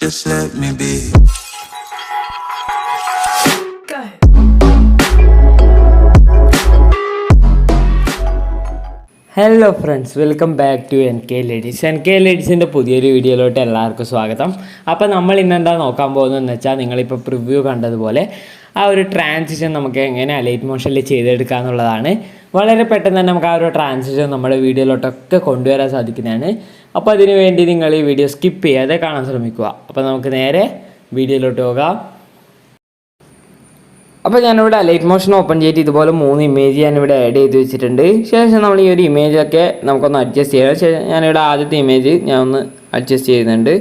Just let me be. Hello friends, welcome back to NKL EDITS. NKL EDITSൻ്റെ പുതിയൊരു വീഡിയോയിലോട്ട് എല്ലാവർക്കും സ്വാഗതം. അപ്പോൾ നമ്മൾ ഇന്നെന്താ നോക്കാൻ പോകുന്നതെന്ന് വെച്ചാൽ, നിങ്ങളിപ്പോൾ പ്രിവ്യൂ കണ്ടതുപോലെ ആ ഒരു ട്രാൻസിഷൻ നമുക്ക് എങ്ങനെ അലൈറ്റ് മോഷനിൽ ചെയ്തെടുക്കുക എന്നുള്ളതാണ്. വളരെ പെട്ടെന്ന് തന്നെ നമുക്ക് ആ ഒരു ട്രാൻസിഷൻ നമ്മുടെ വീഡിയോയിലോട്ടൊക്കെ കൊണ്ടുവരാൻ സാധിക്കുന്നതാണ്. അപ്പോൾ അതിനു വേണ്ടി നിങ്ങൾ ഈ വീഡിയോ സ്കിപ്പ് ചെയ്യാതെ കാണാൻ ശ്രമിക്കുക. അപ്പോൾ നമുക്ക് നേരെ വീഡിയോയിലോട്ട് പോകാം. അപ്പോൾ ഞാനിവിടെ അലൈറ്റ് മോഷൻ ഓപ്പൺ ചെയ്തിട്ട് ഇതുപോലെ 3 ഇമേജ് ഞാനിവിടെ ആഡ് ചെയ്ത് വെച്ചിട്ടുണ്ട്. ശേഷം നമ്മൾ ഈ ഒരു ഇമേജൊക്കെ നമുക്കൊന്ന് അഡ്ജസ്റ്റ് ചെയ്യണം. ശേഷം ഞാനിവിടെ ആദ്യത്തെ ഇമേജ് ഞാൻ ഒന്ന് അഡ്ജസ്റ്റ് ചെയ്യുന്നുണ്ട്.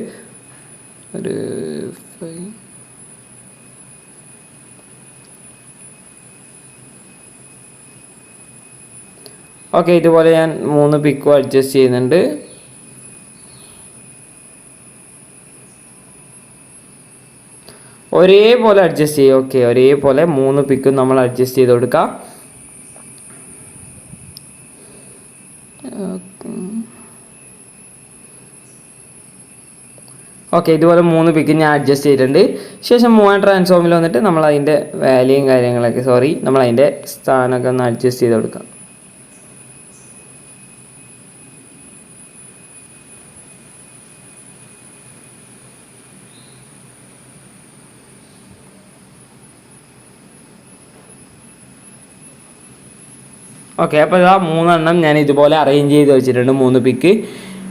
ഒരു ഓക്കെ, ഇതുപോലെ ഞാൻ 3 പിക്കും അഡ്ജസ്റ്റ് ചെയ്യുന്നുണ്ട്. ഒരേപോലെ അഡ്ജസ്റ്റ് ചെയ്യുക. ഓക്കെ, ഒരേപോലെ 3 പിക്കും നമ്മൾ അഡ്ജസ്റ്റ് ചെയ്ത് കൊടുക്കാം. ഓക്കെ, ഇതുപോലെ 3 പിക്ക് ഞാൻ അഡ്ജസ്റ്റ് ചെയ്തിട്ടുണ്ട്. ശേഷം മൂവ് ട്രാൻസ്ഫോമിൽ വന്നിട്ട് നമ്മൾ അതിൻ്റെ വാല്യൂയും കാര്യങ്ങളൊക്കെ നമ്മൾ അതിൻ്റെ സ്ഥാനമൊക്കെ ഒന്ന് അഡ്ജസ്റ്റ് ചെയ്ത് കൊടുക്കാം. ഓക്കെ, അപ്പോൾ ഇതാ 3 എണ്ണം ഞാൻ ഇതുപോലെ അറേഞ്ച് ചെയ്ത് വെച്ചിട്ടുണ്ട്, 3 പിക്ക്.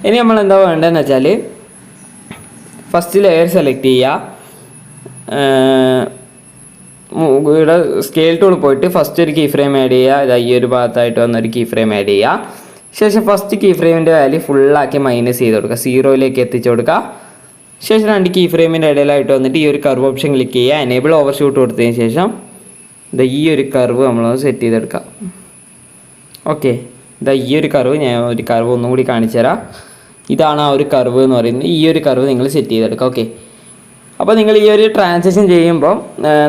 ഇനി നമ്മൾ എന്താ വേണ്ടതെന്ന് വെച്ചാൽ, ഫസ്റ്റ് ലെയർ സെലക്ട് ചെയ്യുക. ഇവിടെ സ്കെയിൽ ടൂൾ പോയിട്ട് ഫസ്റ്റ് ഒരു കീ ഫ്രെയിം ആഡ് ചെയ്യുക. ഇതാ ഈ ഒരു ഭാഗത്തായിട്ട് വന്നൊരു കീ ഫ്രെയിം ആഡ് ചെയ്യുക. ശേഷം ഫസ്റ്റ് കീ ഫ്രെയിമിൻ്റെ വാല്യൂ ഫുള്ളാക്കി മൈനസ് ചെയ്ത് കൊടുക്കുക, 0യിലേക്ക് എത്തിച്ചു കൊടുക്കുക. ശേഷം 2 കീ ഫ്രെയിമിൻ്റെ ഇടയിലായിട്ട് വന്നിട്ട് ഈ ഒരു കർവ് ഓപ്ഷൻ ക്ലിക്ക് ചെയ്യുക. എനേബിൾ ഓവർഷൂട്ട് കൊടുത്തതിന് ശേഷം ഇതാ ഈ ഒരു കർവ് നമ്മളൊന്ന് സെറ്റ് ചെയ്തെടുക്കാം. ഓക്കെ, ഇതാ ഈ ഒരു കർവ്, ഞാൻ ഒരു കർവ് ഒന്നും കൂടി കാണിച്ചു തരാം. ഇതാണ് ആ ഒരു കർവ് എന്ന് പറയുന്നത്. ഈ ഒരു കർവ് നിങ്ങൾ സെറ്റ് ചെയ്തെടുക്കുക. ഓക്കെ, അപ്പോൾ നിങ്ങൾ ഈ ഒരു ട്രാൻസാക്ഷൻ ചെയ്യുമ്പോൾ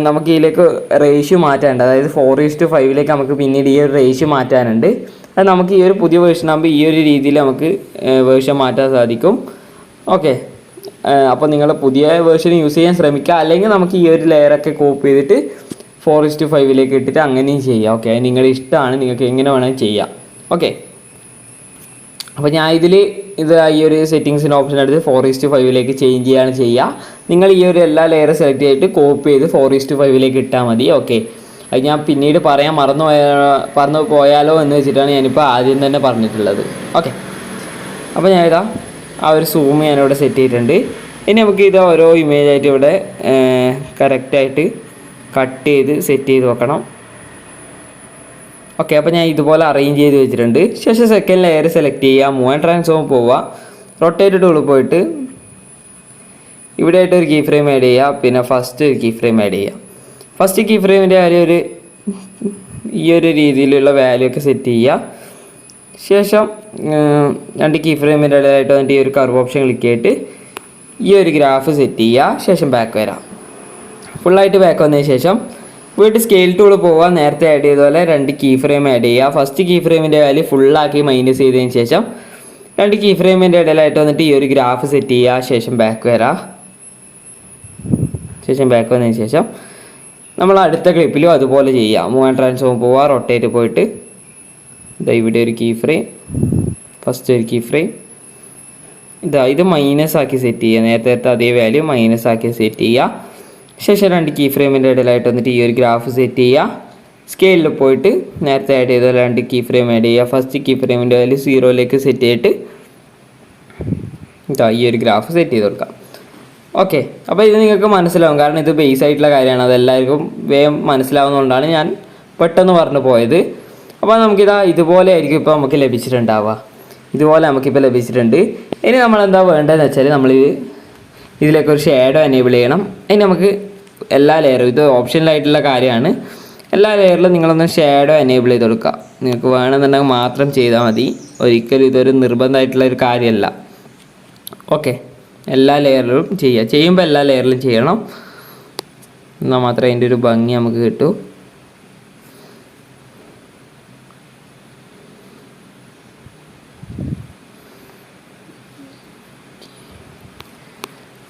നമുക്ക് ഇതിലേക്ക് റേഷ്യോ മാറ്റാനുണ്ട്. അതായത് 4:5 നമുക്ക് പിന്നീട് ഈ ഒരു റേഷ്യോ മാറ്റാനുണ്ട്. അത് നമുക്ക് ഈ ഒരു പുതിയ വേർഷൻ ആകുമ്പോൾ ഈ ഒരു രീതിയിൽ നമുക്ക് വേർഷൻ മാറ്റാൻ സാധിക്കും. ഓക്കെ, അപ്പോൾ നിങ്ങൾ പുതിയ വേർഷൻ യൂസ് ചെയ്യാൻ ശ്രമിക്കുക. അല്ലെങ്കിൽ നമുക്ക് ഈ ഒരു ലെയറൊക്കെ കോപ്പി ചെയ്തിട്ട് 4:5 ഇട്ടിട്ട് അങ്ങനെയും ചെയ്യാം. ഓക്കെ, അത് നിങ്ങളുടെ ഇഷ്ടമാണ്, നിങ്ങൾക്ക് എങ്ങനെ വേണമെങ്കിൽ ചെയ്യാം. ഓക്കെ, അപ്പോൾ ഞാൻ ഇത് ഈ ഒരു സെറ്റിങ്സിൻ്റെ ഓപ്ഷൻ എടുത്ത് 4:5 ചേഞ്ച് ചെയ്യാണ് ചെയ്യുക. നിങ്ങൾ ഈ ഒരു എല്ലാ ലെയർ സെലക്ട് ചെയ്തിട്ട് കോപ്പി ചെയ്ത് 4:5 ഇട്ടാൽ മതി. ഓക്കെ, അത് ഞാൻ പിന്നീട് പറയാൻ മറന്നു പോയാലോ എന്ന് വെച്ചിട്ടാണ് ഞാനിപ്പോൾ ആദ്യം തന്നെ പറഞ്ഞിട്ടുള്ളത്. ഓക്കെ, അപ്പോൾ ഞാനിതാ ആ ഒരു സൂം ഞാനിവിടെ സെറ്റ് ചെയ്തിട്ടുണ്ട്. ഇനി നമുക്ക് ഇത് ഓരോ ഇമേജായിട്ട് ഇവിടെ കറക്റ്റായിട്ട് കട്ട് ചെയ്ത് സെറ്റ് ചെയ്ത് വെക്കണം. ഓക്കെ, അപ്പോൾ ഞാൻ ഇതുപോലെ അറേഞ്ച് ചെയ്ത് വെച്ചിട്ടുണ്ട്. ശേഷം സെക്കൻഡ് ലെയർ സെലക്ട് ചെയ്യുക, മൂവ് ട്രാൻസ്ഫോം പോവുക, റൊട്ടേറ്റ് ടൂൾ പോയിട്ട് ഇവിടെ ആയിട്ട് ഒരു കീ ഫ്രെയിം ആഡ് ചെയ്യുക. പിന്നെ ഫസ്റ്റ് ഒരു കീ ഫ്രെയിം ആഡ് ചെയ്യുക. ഫസ്റ്റ് കീ ഫ്രെയിമിൻ്റെ വാല്യൂ ഈ ഒരു രീതിയിലുള്ള വാല്യൂ ഒക്കെ സെറ്റ് ചെയ്യുക. ശേഷം 2 കീ ഫ്രെയിമിൻ്റെ ഇടയിലായിട്ട് വന്നിട്ട് ഈ ഒരു കർവ് ഓപ്ഷൻ ക്ലിക്ക് ചെയ്തിട്ട് ഈ ഒരു ഗ്രാഫ് സെറ്റ് ചെയ്യുക. ശേഷം ബാക്ക് വരാം. ഫുള്ളായിട്ട് ബാക്ക് വന്നതിന് ശേഷം വീണ്ടും സ്കെയിൽ ടൂൾ പോവുക. നേരത്തെ ആഡ് ചെയ്തതുപോലെ 2 കീ ഫ്രെയിം ആഡ് ചെയ്യുക. ഫസ്റ്റ് കീ ഫ്രെയിമിൻ്റെ വാല്യൂ ഫുള്ളാക്കി മൈനസ് ചെയ്തതിന് ശേഷം 2 കീ ഫ്രെയിമിൻ്റെ ഇടയിലായിട്ട് വന്നിട്ട് ഈ ഒരു ഗ്രാഫ് സെറ്റ് ചെയ്യുക. ശേഷം ബാക്ക് വരാം. ശേഷം ബാക്ക് വന്നതിന് ശേഷം നമ്മൾ അടുത്ത ക്ലിപ്പിലും അതുപോലെ ചെയ്യുക. മൂവ് ട്രാൻസ്ഫോം പോവുക, റൊട്ടേറ്റ് പോയിട്ട് ഇതാ ഇവിടെ ഒരു കീ ഫ്രെയിം, ഫസ്റ്റ് ഒരു കീ ഫ്രെയിം, ഇത് മൈനസ് ആക്കി സെറ്റ് ചെയ്യുക. നേരത്തെ അതേ വാല്യൂ മൈനസ് ആക്കി സെറ്റ് ചെയ്യുക. ശേഷം 2 കീ ഫ്രെയിമിൻ്റെ ഇടയിലായിട്ട് വന്നിട്ട് ഈ ഒരു ഗ്രാഫ് സെറ്റ് ചെയ്യുക. സ്കെയിലിൽ പോയിട്ട് നേരത്തെ ആഡ് ചെയ്ത 2 കീ ഫ്രെയിം ആഡ് ചെയ്യുക. ഫസ്റ്റ് കീ ഫ്രെയിമിൻ്റെ വാല്യൂ 0യിലേക്ക് സെറ്റ് ചെയ്തിട്ട് ഈ ഒരു ഗ്രാഫ് സെറ്റ് ചെയ്ത് കൊടുക്കാം. ഓക്കെ, അപ്പോൾ ഇത് നിങ്ങൾക്ക് മനസ്സിലാവും, കാരണം ഇത് ബേസ് ആയിട്ടുള്ള കാര്യമാണ്. അതെല്ലാവർക്കും വേഗം മനസ്സിലാവുന്നതുകൊണ്ടാണ് ഞാൻ പെട്ടെന്ന് പറഞ്ഞു പോയത്. അപ്പോൾ ഇതുപോലെ ആയിരിക്കും ഇപ്പോൾ നമുക്ക് ലഭിച്ചിട്ടുണ്ടാവുക. ഇതുപോലെ നമുക്കിപ്പോൾ ലഭിച്ചിട്ടുണ്ട്. ഇനി നമ്മളെന്താ വേണ്ടതെന്ന് വെച്ചാൽ, ഇതിലേക്ക് ഒരു ഷേഡോ എനേബിൾ ചെയ്യണം. ഇനി നമുക്ക് എല്ലാ ലെയറും, ഇത് ഓപ്ഷനിലായിട്ടുള്ള കാര്യമാണ്, എല്ലാ ലെയറിലും നിങ്ങളൊന്ന് ഷേഡോ എനേബിൾ ചെയ്ത് കൊടുക്കുക. നിങ്ങൾക്ക് വേണമെന്നുണ്ടെങ്കിൽ മാത്രം ചെയ്താൽ മതി. ഒരിക്കലും ഇതൊരു നിർബന്ധമായിട്ടുള്ള ഒരു കാര്യമല്ല. ഓക്കെ, എല്ലാ ലെയറിലും ചെയ്യുമ്പോൾ എല്ലാ ലെയറിലും ചെയ്യണം. എന്നാൽ മാത്രമേ അതിൻ്റെ ഒരു ഭംഗി നമുക്ക് കിട്ടൂ.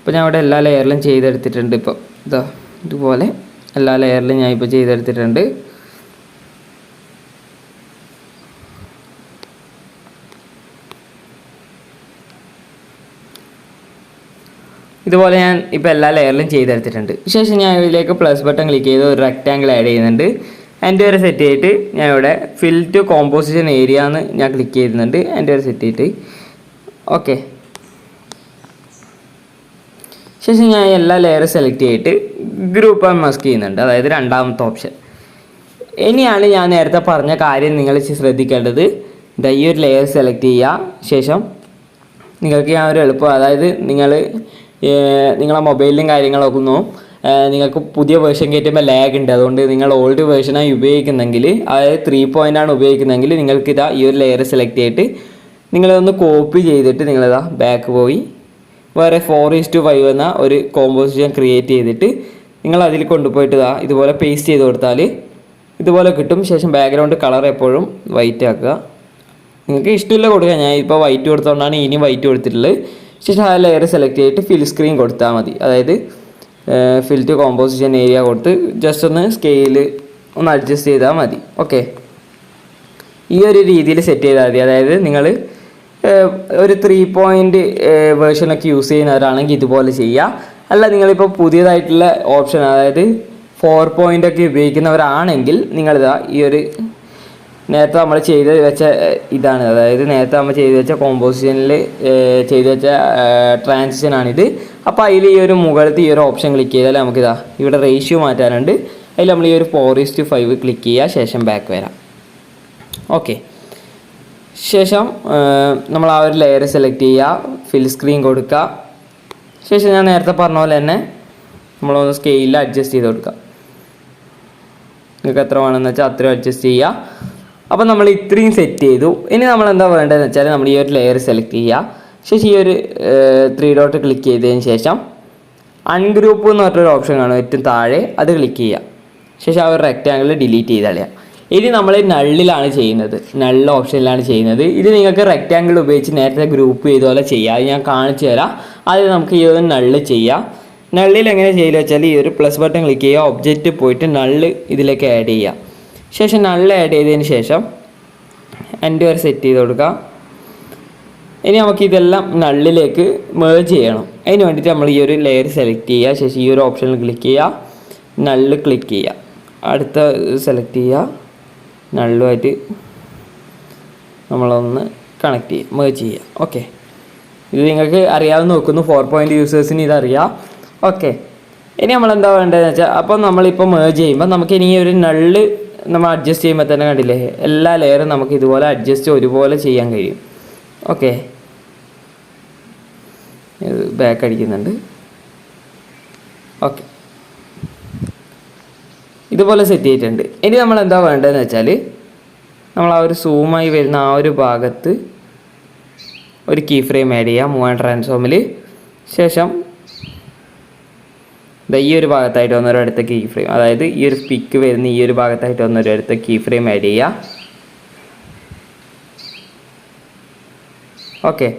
അപ്പോൾ ഞാൻ ഇവിടെ എല്ലാ ലെയറിലും ചെയ്തെടുത്തിട്ടുണ്ട്. ഇപ്പോൾ ഇതാ ഇതുപോലെ എല്ലാ ലെയറിലും ഞാൻ ഇപ്പോൾ ചെയ്തെടുത്തിട്ടുണ്ട്. ഇതുപോലെ ഞാൻ ഇപ്പോൾ എല്ലാ ലെയറിലും ചെയ്തെടുത്തിട്ടുണ്ട്. ശേഷം ഞാൻ ഇതിലേക്ക് പ്ലസ് ബട്ടൺ ക്ലിക്ക് ചെയ്ത് ഒരു റെക്റ്റാങ്കിൾ ആഡ് ചെയ്യുന്നുണ്ട്. എൻ്റെ വരെ സെറ്റ് ചെയ്തിട്ട് ഞാൻ ഇവിടെ ഫിൽ ടു കോമ്പോസിഷൻ ഏരിയ എന്ന് ഞാൻ ക്ലിക്ക് ചെയ്യുന്നുണ്ട്. എൻ്റെ വരെ സെറ്റ് ചെയ്തിട്ട് ഓക്കെ. ശേഷം ഞാൻ എല്ലാ ലെയറും സെലക്ട് ചെയ്തിട്ട് ഗ്രൂപ്പ് ആൻഡ് മസ്ക് ചെയ്യുന്നുണ്ട്, അതായത് രണ്ടാമത്തെ ഓപ്ഷൻ. ഇനിയാണ് ഞാൻ നേരത്തെ പറഞ്ഞ കാര്യം നിങ്ങൾ ശ്രദ്ധിക്കേണ്ടത്. ഈ ഒരു ലെയർ സെലക്ട് ചെയ്യുക. ശേഷം നിങ്ങൾക്ക് ഞാൻ ഒരു എളുപ്പം, അതായത് നിങ്ങളെ മൊബൈലിലും കാര്യങ്ങളൊക്കെ നിങ്ങൾക്ക് പുതിയ വേർഷൻ കയറ്റുമ്പോൾ ലാഗ് ഉണ്ട്. അതുകൊണ്ട് നിങ്ങൾ ഓൾഡ് വേർഷനായി ഉപയോഗിക്കുന്നെങ്കിൽ, അതായത് 3 ആണ് ഉപയോഗിക്കുന്നതെങ്കിൽ നിങ്ങൾക്ക് ഈ ഒരു ലെയർ സെലക്ട് ചെയ്തിട്ട് നിങ്ങളതൊന്ന് കോപ്പി ചെയ്തിട്ട് നിങ്ങളിതാ ബാക്ക് പോയി വേറെ 4:5 എന്ന ഒരു കോമ്പോസിഷൻ ക്രിയേറ്റ് ചെയ്തിട്ട് നിങ്ങൾ അതിൽ കൊണ്ടുപോയിട്ട് ഇതുപോലെ പേസ്റ്റ് ചെയ്ത് കൊടുത്താൽ ഇതുപോലെ കിട്ടും. ശേഷം ബാക്ക്ഗ്രൗണ്ട് കളർ എപ്പോഴും വൈറ്റ് ആക്കുക. നിങ്ങൾക്ക് ഇഷ്ടമില്ല കൊടുക്കുക. ഞാൻ ഇപ്പോൾ വൈറ്റ് കൊടുത്തുകൊണ്ടാണ് ഇനി വൈറ്റ് കൊടുത്തിട്ടുള്ളത്. ശേഷം ആ ലെയർ സെലക്ട് ചെയ്തിട്ട് ഫിൽ സ്ക്രീൻ കൊടുത്താൽ മതി. അതായത് ഫിൽ ടു കോമ്പോസിഷൻ ഏരിയ കൊടുത്ത് ജസ്റ്റ് ഒന്ന് സ്കെയിൽ ഒന്ന് അഡ്ജസ്റ്റ് ചെയ്താൽ മതി. ഓക്കെ, ഈ ഒരു രീതിയിൽ സെറ്റ് ചെയ്താൽ മതി. അതായത് നിങ്ങൾ ഒരു 3 വേർഷനൊക്കെ യൂസ് ചെയ്യുന്നവരാണെങ്കിൽ ഇതുപോലെ ചെയ്യുക. അല്ല നിങ്ങളിപ്പോൾ പുതിയതായിട്ടുള്ള ഓപ്ഷൻ, അതായത് 4 ഒക്കെ ഉപയോഗിക്കുന്നവരാണെങ്കിൽ നിങ്ങളിതാ ഈ ഒരു നേരത്തെ നമ്മൾ ചെയ്ത് വെച്ച ഇതാണ്, അതായത് നേരത്തെ നമ്മൾ ചെയ്ത് വെച്ച കോമ്പോസിഷനിൽ ചെയ്ത് വെച്ച ട്രാൻസിഷനാണിത്. അപ്പോൾ അതിൽ ഈ ഒരു മുകളിലത്തെ ഈ ഒരു ഓപ്ഷൻ ക്ലിക്ക് ചെയ്താൽ നമുക്കിതാ ഇവിടെ റേഷ്യോ മാറ്റാനുണ്ട്. അതിൽ നമ്മൾ ഈ ഒരു 4:5 ക്ലിക്ക് ചെയ്യുക. ശേഷം ബാക്ക് വരാം. ഓക്കെ, ശേഷം നമ്മൾ ആ ഒരു ലെയർ സെലക്ട് ചെയ്യുക, ഫിൽ സ്ക്രീൻ കൊടുക്കുക. ശേഷം ഞാൻ നേരത്തെ പറഞ്ഞ പോലെ തന്നെ നമ്മളൊന്ന് സ്കെയിലിൽ അഡ്ജസ്റ്റ് ചെയ്ത് കൊടുക്കുക. നിങ്ങൾക്ക് എത്ര വേണമെന്ന് വെച്ചാൽ അത്രയും അഡ്ജസ്റ്റ് ചെയ്യുക. അപ്പോൾ നമ്മൾ ഇത്രയും സെറ്റ് ചെയ്തു. ഇനി നമ്മൾ എന്താ വേണ്ടതെന്ന് വെച്ചാൽ നമ്മൾ ഈ ഒരു ലെയർ സെലക്ട് ചെയ്യുക. ശേഷം ഈ ഒരു 3 ഡോട്ട് ക്ലിക്ക് ചെയ്തതിന് ശേഷം അൺഗ്രൂപ്പ് എന്ന് പറഞ്ഞൊരു ഓപ്ഷൻ കാണും ഏറ്റവും താഴെ, അത് ക്ലിക്ക് ചെയ്യുക. ശേഷം ആ ഒരു റെക്റ്റാങ്കിൾ ഡിലീറ്റ് ചെയ്ത് കളയുക. ഇനി നമ്മൾ നള്ളിലാണ് ചെയ്യുന്നത്, നള്ള ഓപ്ഷനിലാണ് ചെയ്യുന്നത്. ഇത് നിങ്ങൾക്ക് റെക്റ്റാങ്കിൾ ഉപയോഗിച്ച് നേരത്തെ ഗ്രൂപ്പ് ചെയ്ത പോലെ ചെയ്യാം. അത് ഞാൻ കാണിച്ചു തരാം. അത് നമുക്ക് ഈ ഒരു നള്ള് ചെയ്യാം. നള്ളിൽ എങ്ങനെ ചെയ്യുക വെച്ചാൽ ഈ ഒരു പ്ലസ് ബട്ടൺ ക്ലിക്ക് ചെയ്യുക, ഒബ്ജക്റ്റ് പോയിട്ട് നള്ള് ഇതിലേക്ക് ആഡ് ചെയ്യുക. ശേഷം നള്ള് ആഡ് ചെയ്തതിന് ശേഷം എൻ്റെ വരെ സെറ്റ് ചെയ്ത് കൊടുക്കുക. ഇനി നമുക്ക് ഇതെല്ലാം നള്ളിലേക്ക് മേർജ് ചെയ്യണം. അതിന് വേണ്ടിയിട്ട് നമ്മൾ ഈ ഒരു ലെയർ സെലക്ട് ചെയ്യുക. ശേഷം ഈ ഒരു ഓപ്ഷനിൽ ക്ലിക്ക് ചെയ്യുക, നള്ള് ക്ലിക്ക് ചെയ്യുക, അടുത്ത സെലക്ട് ചെയ്യുക, നള്ളുമായിട്ട് നമ്മളൊന്ന് കണക്ട് ചെയ്യുക, മേർജ് ചെയ്യുക. ഓക്കെ, ഇത് നിങ്ങൾക്ക് അറിയാമെന്ന് നോക്കുന്നു. 4 യൂസേഴ്സിന് ഇതറിയാം. ഓക്കെ, ഇനി നമ്മളെന്താ വേണ്ടതെന്ന് വെച്ചാൽ, അപ്പോൾ നമ്മളിപ്പോൾ മേർജ് ചെയ്യുമ്പോൾ നമുക്ക് ഇനി ഒരു നള്ള് നമ്മൾ അഡ്ജസ്റ്റ് ചെയ്യുമ്പോൾ തന്നെ കണ്ടില്ലേ, എല്ലാ ലെയറും നമുക്ക് ഇതുപോലെ അഡ്ജസ്റ്റ് ഒരുപോലെ ചെയ്യാൻ കഴിയും. ഓക്കെ, ബാക്ക് അടിക്കുന്നുണ്ട്. ഓക്കെ, ഇതുപോലെ സെറ്റ് ചെയ്തിട്ടുണ്ട്. ഇനി നമ്മൾ എന്താ വേണ്ടതെന്ന് വെച്ചാൽ, നമ്മൾ ആ ഒരു സൂമായി വരുന്ന ആ ഒരു ഭാഗത്ത് ഒരു കീ ഫ്രെയിം ആഡ് ചെയ്യുക മൂവ് ആൻഡ് ട്രാൻസ്ഫോമിൽ. ശേഷം ഈ ഒരു ഭാഗത്തായിട്ട് വന്നൊരടുത്ത കീ ഫ്രെയിം, അതായത് ഈ ഒരു പിക്ക് വരുന്ന ഈ ഒരു ഭാഗത്തായിട്ട് വന്നൊരടുത്ത കീ ഫ്രെയിം ആഡ് ചെയ്യുക. ഓക്കെ,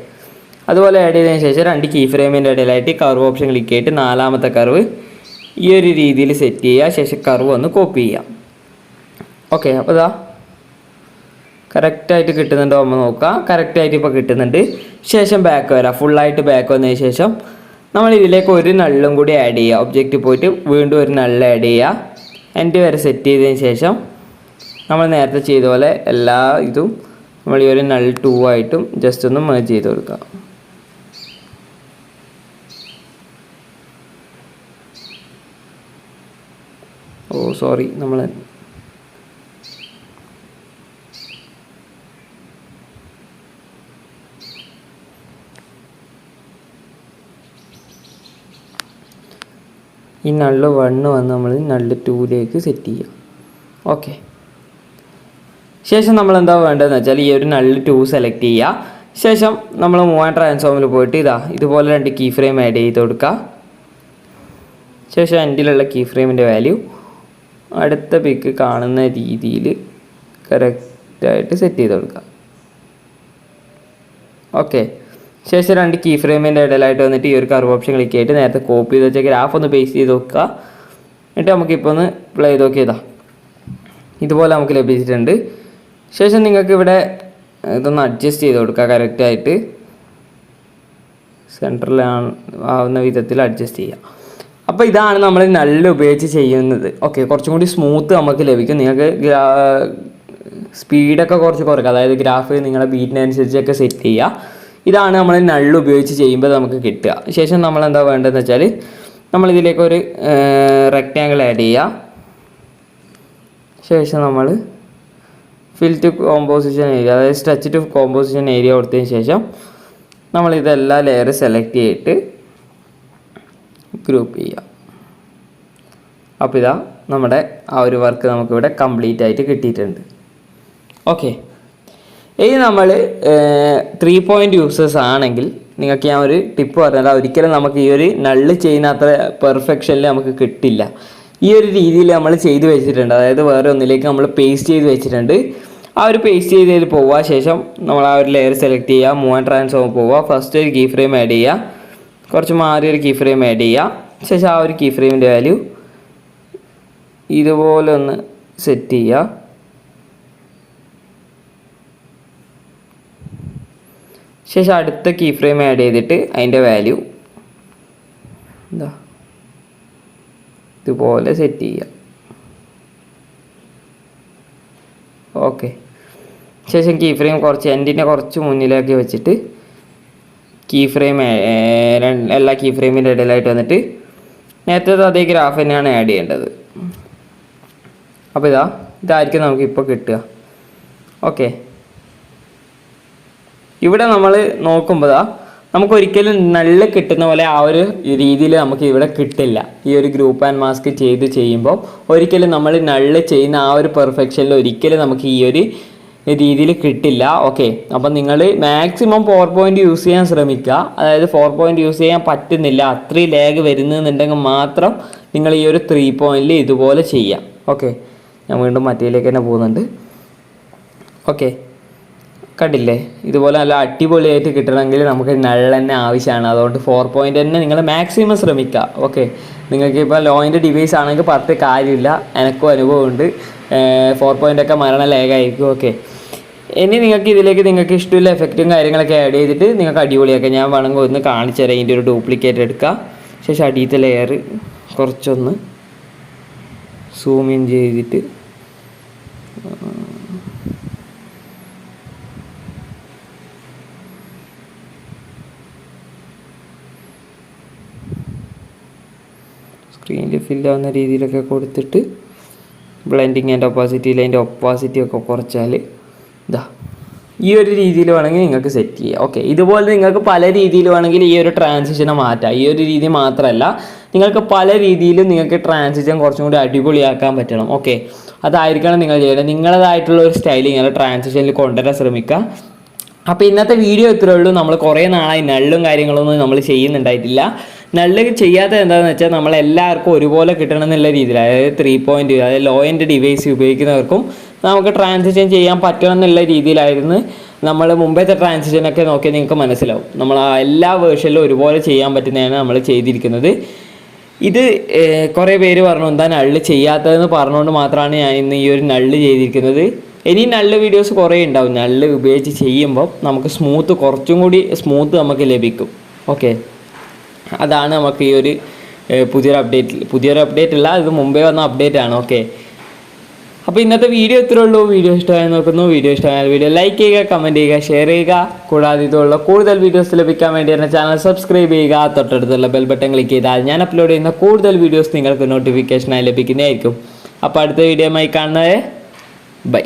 അതുപോലെ ആഡ് ചെയ്തതിന് ശേഷം 2 കീ ഫ്രെയിമിൻ്റെ ഇടയിലായിട്ട് കർവ് ഓപ്ഷൻ ക്ലിക്ക് ചെയ്തിട്ട് 4ാമത്തെ കർവ് ഈ ഒരു രീതിയിൽ സെറ്റ് ചെയ്യുക. ശേഷം കർവ് ഒന്ന് കോപ്പി ചെയ്യാം. ഓക്കെ, അപ്പോൾ ഇതാ കറക്റ്റായിട്ട് കിട്ടുന്നുണ്ടോ നമ്മൾ നോക്കുക. കറക്റ്റായിട്ട് ഇപ്പോൾ കിട്ടുന്നുണ്ട്. ശേഷം ബാക്ക് വരാം. ഫുള്ളായിട്ട് ബാക്ക് വന്നതിന് ശേഷം നമ്മൾ ഇതിലേക്ക് ഒരു നള്ളും കൂടി ആഡ് ചെയ്യുക. ഒബ്ജക്റ്റ് പോയിട്ട് വീണ്ടും ഒരു നള്ള് ആഡ് ചെയ്യുക. എൻ്റെ വരെ സെറ്റ് ചെയ്തതിന് ശേഷം നമ്മൾ നേരത്തെ ചെയ്ത പോലെ എല്ലാ ഇതും നമ്മൾ ഈ ഒരു നൾ 2 ആയിട്ടും ജസ്റ്റ് ഒന്ന് മേർജ് ചെയ്ത് കൊടുക്കുക. സോറി, നമ്മൾ ഈ നള്ള് 1 വന്ന് നമ്മൾ നള്ള് 2ലേക്ക് സെറ്റ് ചെയ്യാം. ഓക്കെ, ശേഷം നമ്മൾ എന്താ വേണ്ടതെന്ന് വെച്ചാൽ ഈ ഒരു നള്ള് 2 സെലക്ട് ചെയ്യുക. ശേഷം നമ്മൾ മൂവ് ആൻഡ് ട്രാൻസ്ഫോമിൽ പോയിട്ട് ഇതുപോലെ 2 കീ ഫ്രെയിം ആഡ് ചെയ്ത് കൊടുക്കുക. ശേഷം എൻഡിലുള്ള കീ ഫ്രെയിമിൻ്റെ വാല്യൂ അടുത്ത പിക്ക് കാണുന്ന രീതിയിൽ കറക്റ്റായിട്ട് സെറ്റ് ചെയ്ത് കൊടുക്കുക. ഓക്കെ, ശേഷം 2 കീ ഫ്രെയിമിൻ്റെ ഇടയിലായിട്ട് വന്നിട്ട് ഈ ഒരു കർവ് ഓപ്ഷൻ ക്ലിക്ക് ചെയ്തിട്ട് നേരത്തെ കോപ്പി ചെയ്ത് വെച്ച ഗ്രാഫ് ഒന്ന് പേസ്റ്റ് ചെയ്ത് നോക്കുക. എന്നിട്ട് നമുക്കിപ്പോൾ ഒന്ന് പ്ലേ ചെയ്ത് നോക്കിയതാ, ഇതുപോലെ നമുക്ക് ലഭിച്ചിട്ടുണ്ട്. ശേഷം നിങ്ങൾക്ക് ഇവിടെ ഇതൊന്ന് അഡ്ജസ്റ്റ് ചെയ്ത് കൊടുക്കുക, കറക്റ്റായിട്ട് സെൻറ്ററിലാണ് ആവുന്ന വിധത്തിൽ അഡ്ജസ്റ്റ് ചെയ്യുക. അപ്പോൾ ഇതാണ് നമ്മൾ നല്ല് ഉപയോഗിച്ച് ചെയ്യുന്നത്. ഓക്കെ, കുറച്ചും കൂടി സ്മൂത്ത് നമുക്ക് ലഭിക്കും. നിങ്ങൾക്ക് സ്പീഡൊക്കെ കുറച്ച് കുറയ്ക്കുക, അതായത് ഗ്രാഫ് നിങ്ങളുടെ ബീറ്റിനനുസരിച്ചൊക്കെ സെറ്റ് ചെയ്യുക. ഇതാണ് നമ്മൾ നല്ല് ഉപയോഗിച്ച് ചെയ്യുമ്പോൾ നമുക്ക് കിട്ടുക. ശേഷം നമ്മൾ എന്താ വേണ്ടതെന്ന് വെച്ചാൽ നമ്മളിതിലേക്ക് ഒരു റെക്റ്റാങ്കിൾ ആഡ് ചെയ്യുക. ശേഷം നമ്മൾ ഫിൽ ടു കോമ്പോസിഷൻ ഏരിയ, അതായത് സ്ട്രെച്ച് ടു കോമ്പോസിഷൻ ഏരിയ കൊടുത്തതിന് ശേഷം നമ്മളിതെല്ലാം ലെയർ സെലക്ട് ചെയ്തിട്ട് ഗ്രൂപ്പ് ചെയ്യുക. അപ്പോൾ ഇതാ നമ്മുടെ ആ ഒരു വർക്ക് നമുക്കിവിടെ കംപ്ലീറ്റ് ആയിട്ട് കിട്ടിയിട്ടുണ്ട്. ഓക്കെ, ഇനി നമ്മൾ 3 പോയിൻ്റ് യൂസേഴ്സ് ആണെങ്കിൽ നിങ്ങൾക്ക് ഞാൻ ഒരു ടിപ്പ് പറഞ്ഞാൽ, ഒരിക്കലും നമുക്ക് ഈ ഒരു നള്ള് ചെയ്യുന്ന അത്ര പെർഫെക്ഷനിൽ നമുക്ക് കിട്ടില്ല. ഈ ഒരു രീതിയിൽ നമ്മൾ ചെയ്ത് വെച്ചിട്ടുണ്ട്, അതായത് വേറെ ഒന്നിലേക്ക് നമ്മൾ പേസ്റ്റ് ചെയ്ത് വെച്ചിട്ടുണ്ട്. ആ ഒരു പേസ്റ്റ് ചെയ്തതിൽ പോവുക. ശേഷം നമ്മൾ ആ ഒരു ലെയർ സെലക്ട് ചെയ്യുക, മൂവ് ആൻഡ് ട്രാൻസ്ഫോം പോവുക. ഫസ്റ്റ് ഒരു കീ ഫ്രെയിം ആഡ് ചെയ്യുക, കുറച്ച് മാറിയൊരു കീ ഫ്രെയിം ആഡ് ചെയ്യുക. ശേഷം ആ ഒരു കീ ഫ്രെയിമിൻ്റെ വാല്യൂ ഇതുപോലെ ഒന്ന് സെറ്റ് ചെയ്യുക. ശേഷം അടുത്ത കീ ഫ്രെയിം ആഡ് ചെയ്തിട്ട് അതിൻ്റെ വാല്യൂ എന്താ ഇതുപോലെ സെറ്റ് ചെയ്യുക. ഓക്കെ, ശേഷം കീ ഫ്രെയിം കുറച്ച് എൻഡിനെ കുറച്ച് മുന്നിലാക്കി വെച്ചിട്ട് കീ ഫ്രെയിം എല്ലാ കീ ഫ്രെയിമിൻ്റെ ഇടയിലായിട്ട് വന്നിട്ട് നേരത്തെ അതേ ഗ്രാഫ് തന്നെയാണ് ആഡ് ചെയ്യേണ്ടത്. അപ്പോൾ ഇതായിരിക്കും നമുക്ക് ഇപ്പോൾ കിട്ടുക. ഓക്കെ, ഇവിടെ നമ്മൾ നോക്കുമ്പോൾ നമുക്കൊരിക്കലും നല്ല് കിട്ടുന്ന പോലെ ആ ഒരു രീതിയിൽ നമുക്ക് ഇവിടെ കിട്ടില്ല. ഈ ഒരു ഗ്രൂപ്പ് ആൻഡ് മാസ്ക് ചെയ്യുമ്പോൾ ഒരിക്കലും നമ്മൾ നല്ല് ചെയ്യുന്ന ആ ഒരു പെർഫെക്ഷനിൽ ഒരിക്കലും നമുക്ക് ഈ ഒരു രീതിയിൽ കിട്ടില്ല. ഓക്കെ, അപ്പം നിങ്ങൾ മാക്സിമം 4 പോയിൻ്റ് യൂസ് ചെയ്യാൻ ശ്രമിക്കുക. അതായത് 4 പോയിൻ്റ് യൂസ് ചെയ്യാൻ പറ്റുന്നില്ല, അത്രയും ലാഗ് വരുന്നുണ്ടെങ്കിൽ മാത്രം നിങ്ങൾ ഈ ഒരു 3 പോയിൻ്റിൽ ഇതുപോലെ ചെയ്യാം. ഓക്കെ, ഞാൻ വീണ്ടും മറ്റേലേക്ക് തന്നെ പോകുന്നുണ്ട്. ഓക്കെ, കണ്ടില്ലേ, ഇതുപോലെ നല്ല അടിപൊളിയായിട്ട് കിട്ടണമെങ്കിൽ നമുക്ക് നള്ള് തന്നെ ആവശ്യമാണ്. അതുകൊണ്ട് 4 പോയിൻ്റ് തന്നെ നിങ്ങൾ മാക്സിമം ശ്രമിക്കുക. ഓക്കെ, നിങ്ങൾക്ക് ഇപ്പോൾ ലോയിൻ്റെ ഡിവൈസ് ആണെങ്കിൽ പറഞ്ഞിട്ട് കാര്യമില്ല, എനിക്കും അനുഭവമുണ്ട്. 4 പോയിൻ്റൊക്കെ മരണ ലേഖായിരിക്കും. ഓക്കെ, ഇനി നിങ്ങൾക്ക് ഇഷ്ടമുള്ള എഫക്റ്റും കാര്യങ്ങളൊക്കെ ആഡ് ചെയ്തിട്ട് നിങ്ങൾക്ക് അടിപൊളിയാക്കാം. ഞാൻ വേണമെങ്കിൽ ഒന്ന് കാണിച്ചു തരാം. ഇതിൻ്റെ ഒരു ഡ്യൂപ്ലിക്കേറ്റ് എടുക്കുക. ശേഷം അടിയത്തെ ലെയർ കുറച്ചൊന്ന് സൂം ഇൻ ചെയ്തിട്ട് സ്ക്രീനിൽ ഫില്ലാവുന്ന രീതിയിലൊക്കെ കൊടുത്തിട്ട് ബ്ലെൻഡിങ് ആൻഡ് ഒപ്പാസിറ്റിയിൽ അതിൻ്റെ ഒപ്പാസിറ്റി ഒക്കെ കുറച്ചാൽ ഈ ഒരു രീതിയിൽ വേണമെങ്കിൽ നിങ്ങൾക്ക് സെറ്റ് ചെയ്യാം. ഓക്കെ, ഇതുപോലെ നിങ്ങൾക്ക് പല രീതിയിൽ വേണമെങ്കിൽ ഈ ഒരു ട്രാൻസിഷനെ മാറ്റാം. ഈ ഒരു രീതി മാത്രമല്ല, നിങ്ങൾക്ക് പല രീതിയിലും നിങ്ങൾക്ക് ട്രാൻസിഷൻ കുറച്ചും കൂടി അടിപൊളിയാക്കാൻ പറ്റണം. ഓക്കെ, അതായിരിക്കണം നിങ്ങൾ ചെയ്യുന്നത്. നിങ്ങളതായിട്ടുള്ള ഒരു സ്റ്റൈൽ നിങ്ങൾ ട്രാൻസിഷനിൽ കൊണ്ടുവരാൻ ശ്രമിക്കുക. അപ്പോൾ ഇന്നത്തെ വീഡിയോ ഇത്രയേ ഉള്ളൂ. നമ്മൾ കുറേ നാളായി നള്ളും കാര്യങ്ങളൊന്നും നമ്മൾ ചെയ്യുന്നുണ്ടായിട്ടില്ല. നല്ല് ചെയ്യാത്തത് എന്താണെന്ന് വെച്ചാൽ നമ്മളെല്ലാവർക്കും ഒരുപോലെ കിട്ടണം എന്നുള്ള രീതിയിൽ, അതായത് 3 പോയിൻ്റ്, അതായത് ലോ എൻഡ് ഡിവൈസ് ഉപയോഗിക്കുന്നവർക്കും നമുക്ക് ട്രാൻസിഷൻ ചെയ്യാൻ പറ്റണം എന്നുള്ള രീതിയിലായിരുന്നു നമ്മൾ മുമ്പത്തെ ട്രാൻസിഷനൊക്കെ നോക്കിയാൽ നിങ്ങൾക്ക് മനസ്സിലാവും. നമ്മൾ ആ എല്ലാ വേർഷനിലും ഒരുപോലെ ചെയ്യാൻ പറ്റുന്നതാണ് നമ്മൾ ചെയ്തിരിക്കുന്നത്. ഇത് കുറേ പേര് പറഞ്ഞു എന്താ നള്ള് ചെയ്യാത്തതെന്ന് പറഞ്ഞുകൊണ്ട് മാത്രമാണ് ഞാൻ ഇന്ന് ഈ ഒരു നള്ള് ചെയ്തിരിക്കുന്നത്. ഇനി നല്ല് വീഡിയോസ് കുറേ ഉണ്ടാവും. നല്ല് ഉപയോഗിച്ച് ചെയ്യുമ്പോൾ നമുക്ക് കുറച്ചും കൂടി സ്മൂത്ത് നമുക്ക് ലഭിക്കും. ഓക്കെ, അതാണ് നമുക്ക് ഈ ഒരു പുതിയൊരു അപ്ഡേറ്റ് അല്ല, ഇത് മുമ്പേ വന്ന അപ്ഡേറ്റ് ആണ്. ഓക്കെ, അപ്പോൾ ഇന്നത്തെ വീഡിയോ ഇത്രയേ ഉള്ളൂ. വീഡിയോ ഇഷ്ടമായി നോക്കുന്നു. വീഡിയോ ഇഷ്ടമായാൽ വീഡിയോ ലൈക്ക് ചെയ്യുക, കമൻറ്റ് ചെയ്യുക, ഷെയർ ചെയ്യുക. കൂടാതെ ഇതുള്ള കൂടുതൽ വീഡിയോസ് ലഭിക്കാൻ വേണ്ടി എൻ്റെ ചാനൽ സബ്സ്ക്രൈബ് ചെയ്യുക. തൊട്ടടുത്തുള്ള ബെൽ ബട്ടൺ ക്ലിക്ക് ചെയ്താൽ ഞാൻ അപ്ലോഡ് ചെയ്യുന്ന കൂടുതൽ വീഡിയോസ് നിങ്ങൾക്ക് നോട്ടിഫിക്കേഷനായി ലഭിക്കുന്നതായിരിക്കും. അപ്പോൾ അടുത്ത വീഡിയോയുമായി കാണുന്നത് ബൈ.